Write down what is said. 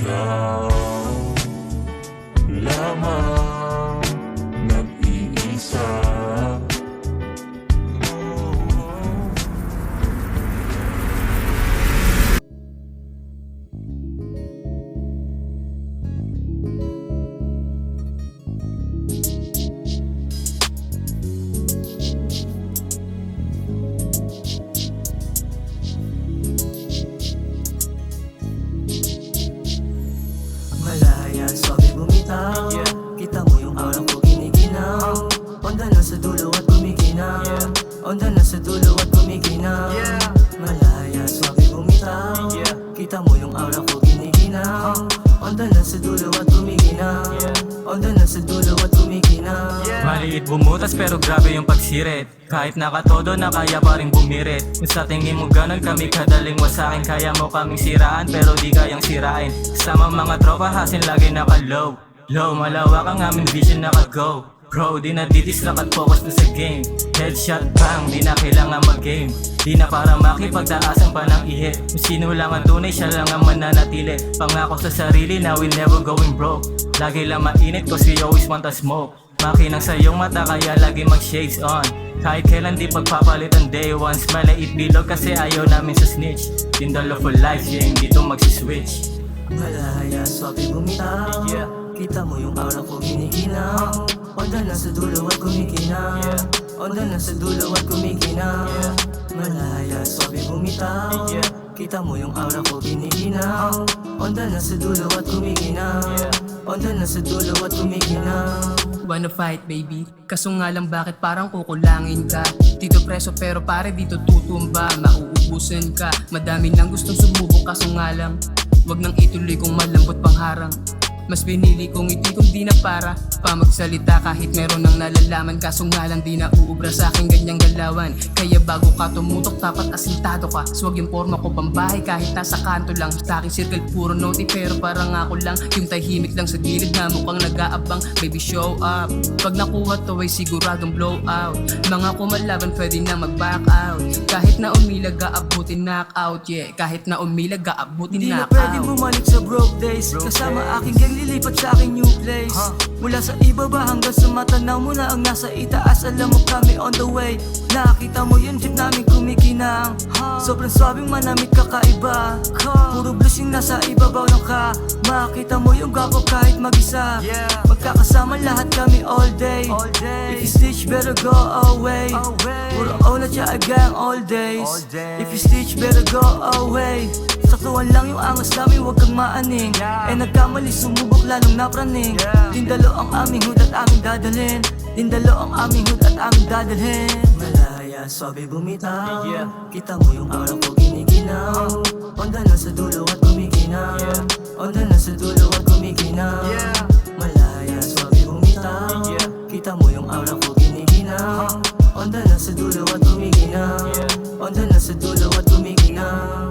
Ikaw lamang nag-iisa. Malaya, sabi bumitaw. Kita mo yung aura ko giniginaw. Onda na sa dulo at kumikinaw. Onda na sa dulo at kumikinaw. Malaya, sabi bumitaw. Kita mo yung aura ko giniginaw. Onda na sa dulo at kumikinaw. Onda na sa dulo at kumikinaw. Maliit bumutas pero grabe yung pagsirit. Kahit nakatodo na kaya pa rin bumirit. Kung sa tingin mo ganon kami kadaling wasakin, kaya mo kaming siraan pero di kayang sirain. Kasama mga tropa hasin lagi naka-low. Low, malawak ang aming vision naka-go. Bro, di na didistract at focus na sa game. Headshot bang, di na kailangan mag-game. Di na para makipagtaasan pa ng ihit. Kung sino lang ang tunay, siya lang ang mananatili. Pangako sa sarili na we'll never going broke. Lagi lang mainit cause we always want to smoke. Makinang sa iyong mata kaya lagi mag-shades on. Kahit kailan di pagpapalit ang day one. Smile it bilog kasi ayaw namin sa snitch. Tindalo for life, yeah, hindi to magsiswitch. Malaya, sabi bumitaw. Kita mo yung aura ko giniginaw. Onda na sa dulo at kumikinaw. Onda na sa dulo at kumikinaw. Malaya, sabi bumitaw. Kita mo yung aura ko giniginaw. Onda na sa dulo at kumikinaw. Onda na sa dulo at kumikinaw. Wanna fight baby, kaso nga lang bakit parang kukulangin ka. Dito preso pero pare dito tutumba. Mauubusan ka, madami nang gustong sumubok kaso nga lang wag nang ituloy kung malambot pang harang. Mas pinili kong iti kung di na para pa magsalita kahit meron nang nalalaman. Kaso nga lang di na uubra sa aking ganyang galawan. Kaya bago ka tumutok dapat asintado ka. Swag yung forma ko pambahay kahit nasa kanto lang. Sa aking circle puro noti pero parang ako lang yung tahimik lang sa gilid na mukhang nag-aabang. Baby show up, pag nakuha to ay siguradong blow out. Mga kumalaban pwede na mag-back out. Kahit na umilag aabutin knockout. Yeah, kahit na umilag aabutin Hindi na knockout. pwede bumalik sa broke days. Kasama aking gang lilipat sa aking new place. Mula sa ibaba hanggang sa matanaw mo na ang nasa itaas. Alam mo kami on the way. Nakita mo yung jeep namin kumikinang. Sobrang swabing manamit kakaiba. Puro blues yung nasa ibabaw ng ka. Makita mo yung gapo kahit mag-isa. Magkakasama lahat kami all day. If you snitch better go away. Puro all at siya gang all days. If you snitch better go away. Saktuhan lang yung angas namin, huwag kang maaning. Eh nagkamali, sumubok lalong napraning. Tindalo ang aming hood at aming dadalhin. Tindalo ang aming hood at aming dadalhin. Malaya, sabi bumitaw. Kita mo yung aura ko giniginaw. Onda na sa dulo at kumikinaw. Onda na sa dulo at kumikinaw. Malaya, sabi bumitaw. Kita mo yung aura ko giniginaw. Onda na sa dulo at kumikinaw. Onda na sa dulo at kumikinaw.